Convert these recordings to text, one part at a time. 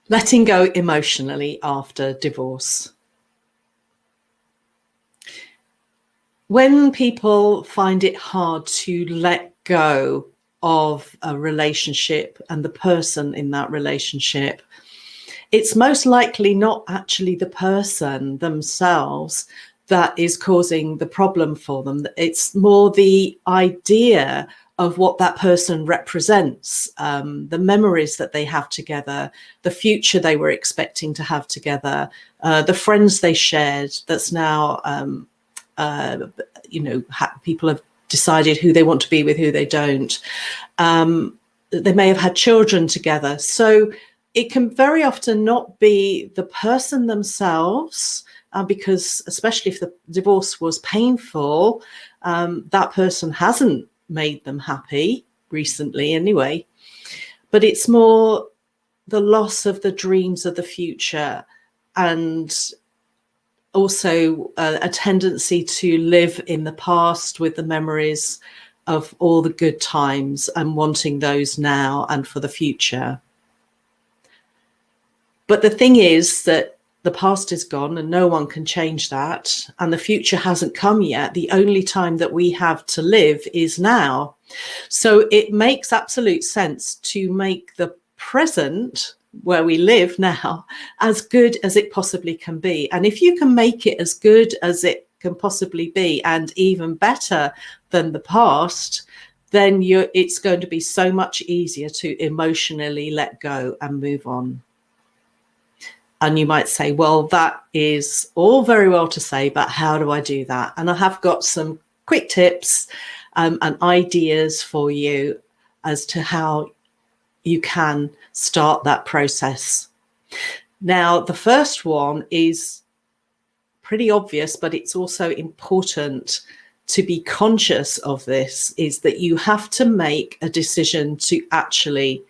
Letting go emotionally after divorce. When people find it hard to let go of a relationship and the person in that relationship, it's most likely not actually the person themselves that is causing the problem for them. It's more the idea of what that person represents, the memories that they have together, the future they were expecting to have together, the friends they shared that's now, people have decided who they want to be with, who they don't. They may have had children together. So it can very often not be the person themselves, because especially if the divorce was painful, that person hasn't made them happy recently anyway. But it's more the loss of the dreams of the future, and also a tendency to live in the past with the memories of all the good times and wanting those now and for the future. But the thing is that the past is gone and no one can change that. And the future hasn't come yet. The only time that we have to live is now. So it makes absolute sense to make the present where we live now as good as it possibly can be. And if you can make it as good as it can possibly be, and even better than the past, then it's going to be so much easier to emotionally let go and move on. And you might say, well, that is all very well to say, but how do I do that? And I have got some quick tips and ideas for you as to how you can start that process. Now, the first one is pretty obvious, but it's also important to be conscious of this, is that you have to make a decision to actually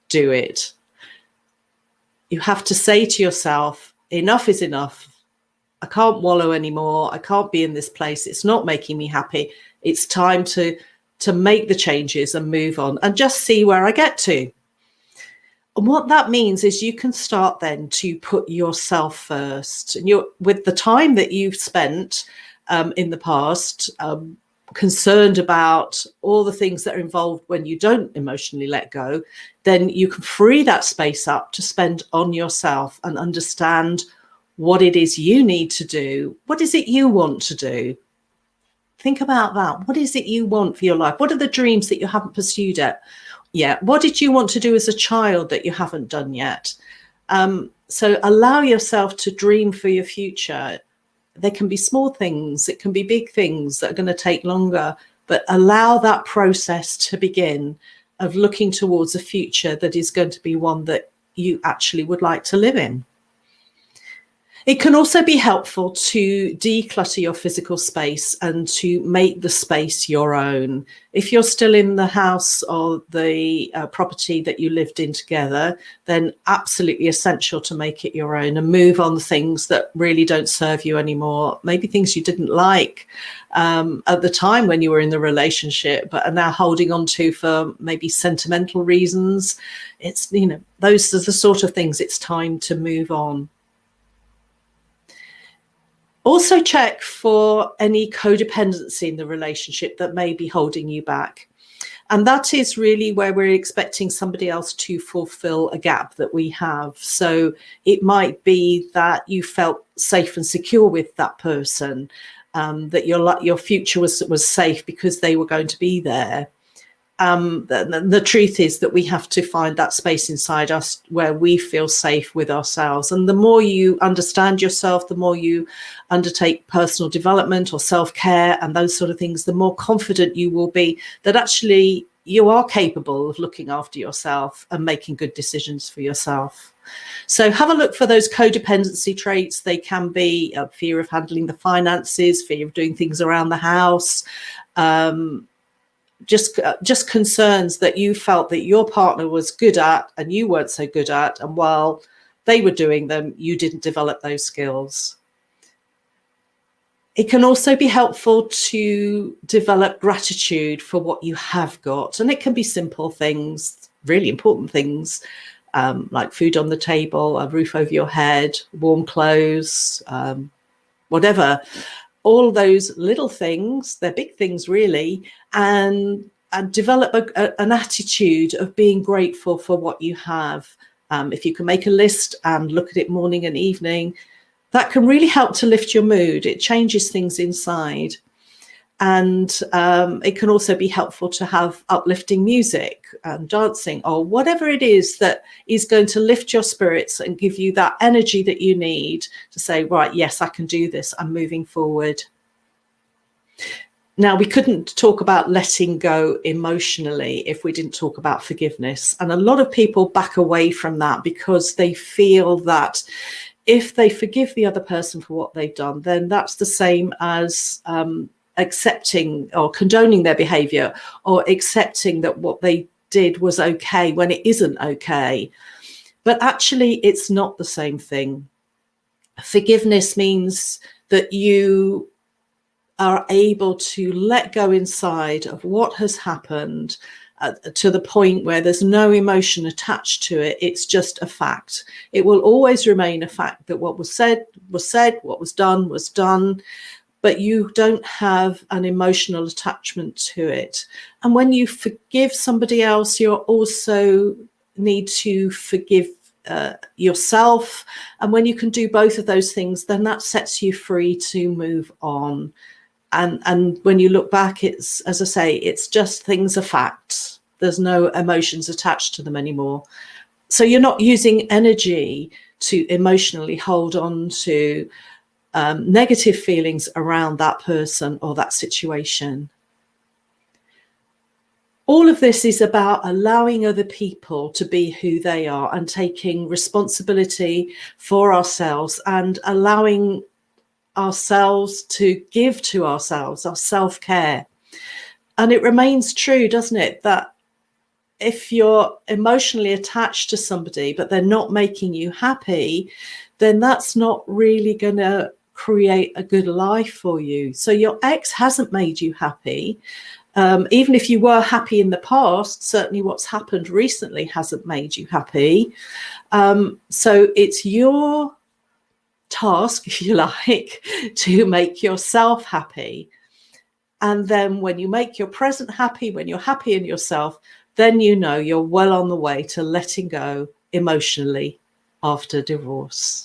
do it. You have to say to yourself, enough is enough. I can't wallow anymore. I can't be in this place. It's not making me happy. It's time to make the changes and move on and just see where I get to. And what that means is you can start then to put yourself first. And with the time that you've spent in the past, concerned about all the things that are involved when you don't emotionally let go, then you can free that space up to spend on yourself and understand what it is you need to do. What is it you want to do? Think about that. What is it you want for your life? What are the dreams that you haven't pursued yet? What did you want to do as a child that you haven't done yet? So allow yourself to dream for your future. They can be small things, it can be big things that are going to take longer, but allow that process to begin of looking towards a future that is going to be one that you actually would like to live in. It can also be helpful to declutter your physical space and to make the space your own. If you're still in the house or the property that you lived in together, then absolutely essential to make it your own and move on the things that really don't serve you anymore. Maybe things you didn't like at the time when you were in the relationship, but are now holding on to for maybe sentimental reasons. It's, those are the sort of things it's time to move on. Also check for any codependency in the relationship that may be holding you back. And that is really where we're expecting somebody else to fulfill a gap that we have. So it might be that you felt safe and secure with that person, that your future was safe because they were going to be there. The truth is that we have to find that space inside us where we feel safe with ourselves. And the more you understand yourself, the more you undertake personal development or self-care and those sort of things, the more confident you will be that actually you are capable of looking after yourself and making good decisions for yourself. So have a look for those codependency traits. They can be fear of handling the finances, fear of doing things around the house, just concerns that you felt that your partner was good at and you weren't so good at, and while they were doing them, you didn't develop those skills. It can also be helpful to develop gratitude for what you have got, and it can be simple things, really important things, like food on the table, a roof over your head, warm clothes, whatever. All those little things, they're big things really, and develop an attitude of being grateful for what you have. If you can make a list and look at it morning and evening, that can really help to lift your mood. It changes things inside. And it can also be helpful to have uplifting music and dancing or whatever it is that is going to lift your spirits and give you that energy that you need to say, right, yes, I can do this. I'm moving forward. Now, we couldn't talk about letting go emotionally if we didn't talk about forgiveness. And a lot of people back away from that because they feel that if they forgive the other person for what they've done, then that's the same as accepting or condoning their behavior, or accepting that what they did was okay when it isn't okay. But actually, it's not the same thing. Forgiveness means that you are able to let go inside of what has happened to the point where there's no emotion attached to it. It's just a fact. It will always remain a fact that what was said, what was done. But you don't have an emotional attachment to it. And when you forgive somebody else, you also need to forgive yourself. And when you can do both of those things, then that sets you free to move on. And when you look back, it's, as I say, it's just things are facts. There's no emotions attached to them anymore. So you're not using energy to emotionally hold on to negative feelings around that person or that situation. All of this is about allowing other people to be who they are and taking responsibility for ourselves and allowing ourselves to give to ourselves, our self-care. And it remains true, doesn't it, that if you're emotionally attached to somebody but they're not making you happy, then that's not really going to create a good life for you. So your ex hasn't made you happy. Even if you were happy in the past, certainly what's happened recently hasn't made you happy. So it's your task, if you like, to make yourself happy. And then when you make your present happy, when you're happy in yourself, then you know you're well on the way to letting go emotionally after divorce.